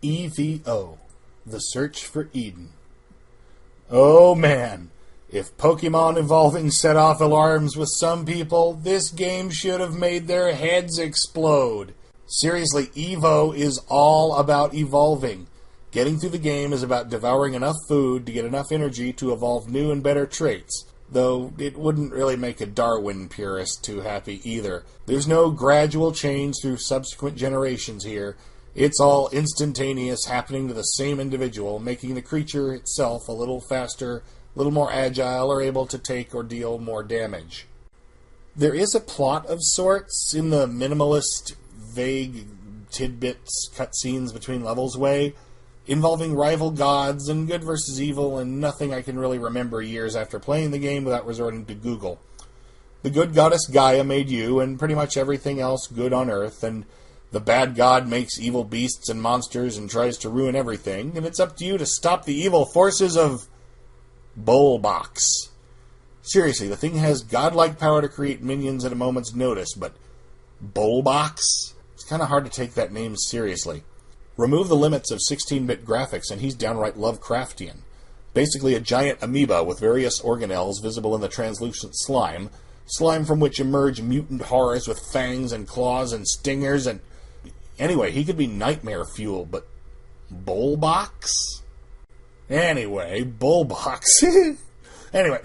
E.V.O. The Search for Eden. Oh man, if Pokemon evolving set off alarms with some people, this game should have made their heads explode. Seriously, E.V.O. is all about evolving. Getting through the game is about devouring enough food to get enough energy to evolve new and better traits. Though it wouldn't really make a Darwin purist too happy either. There's no gradual change through subsequent generations here. It's all instantaneous, happening to the same individual, making the creature itself a little faster, a little more agile, or able to take or deal more damage. There is a plot of sorts in the minimalist, vague tidbits, cutscenes between levels way, involving rival gods and good versus evil, and nothing I can really remember years after playing the game without resorting to Google. The good goddess Gaia made you, and pretty much everything else good on Earth, and the bad god makes evil beasts and monsters and tries to ruin everything, and it's up to you to stop the evil forces of Bullbox. Seriously, the thing has godlike power to create minions at a moment's notice, but Bullbox? It's kind of hard to take that name seriously. Remove the limits of 16-bit graphics and he's downright Lovecraftian. Basically a giant amoeba with various organelles visible in the translucent slime from which emerge mutant horrors with fangs and claws and stingers and... Anyway, he could be nightmare fuel, but Bullbox? Anyway, Bullbox. Anyway,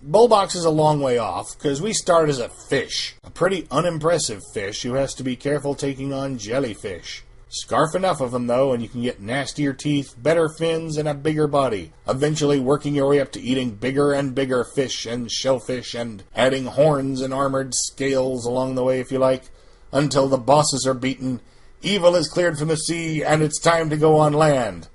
Bullbox is a long way off, because we start as a fish. A pretty unimpressive fish who has to be careful taking on jellyfish. Scarf enough of them, though, and you can get nastier teeth, better fins, and a bigger body, eventually working your way up to eating bigger and bigger fish and shellfish, and adding horns and armored scales along the way, if you like, until the bosses are beaten, evil is cleared from the sea, and it's time to go on land.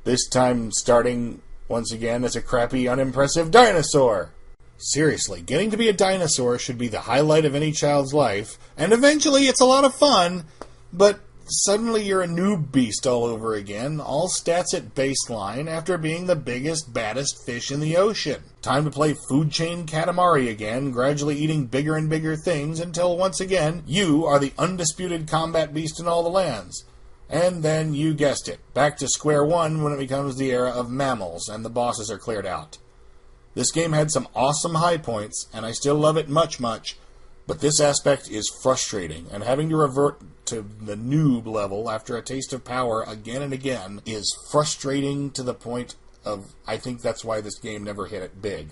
This time starting, once again, as a crappy, unimpressive dinosaur. Seriously, getting to be a dinosaur should be the highlight of any child's life, and eventually it's a lot of fun, but suddenly you're a noob beast all over again, all stats at baseline after being the biggest, baddest fish in the ocean. Time to play food chain Katamari again, gradually eating bigger and bigger things until once again you are the undisputed combat beast in all the lands. And then, you guessed it, back to square one when it becomes the era of mammals and the bosses are cleared out. This game had some awesome high points, and I still love it much, but this aspect is frustrating, and having to revert to the noob level after a taste of power again and again is frustrating to the point of, I think that's why this game never hit it big.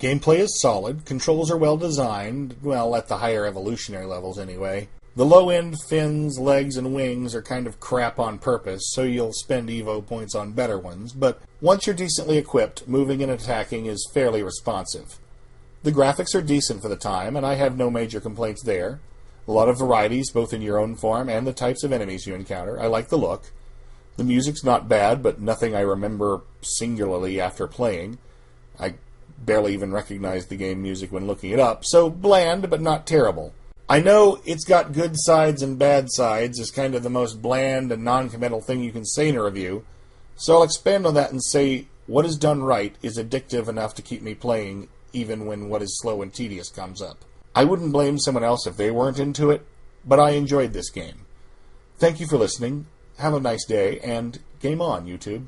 Gameplay is solid, controls are well designed, well, at the higher evolutionary levels anyway. The low-end fins, legs, and wings are kind of crap on purpose, so you'll spend EVO points on better ones, but once you're decently equipped, moving and attacking is fairly responsive. The graphics are decent for the time, and I have no major complaints there. A lot of varieties, both in your own form and the types of enemies you encounter. I like the look. The music's not bad, but nothing I remember singularly after playing. I barely even recognized the game music when looking it up, so bland, but not terrible. I know it's got good sides and bad sides is kind of the most bland and non-committal thing you can say in a review, so I'll expand on that and say what is done right is addictive enough to keep me playing even when what is slow and tedious comes up. I wouldn't blame someone else if they weren't into it, but I enjoyed this game. Thank you for listening, have a nice day, and game on, YouTube.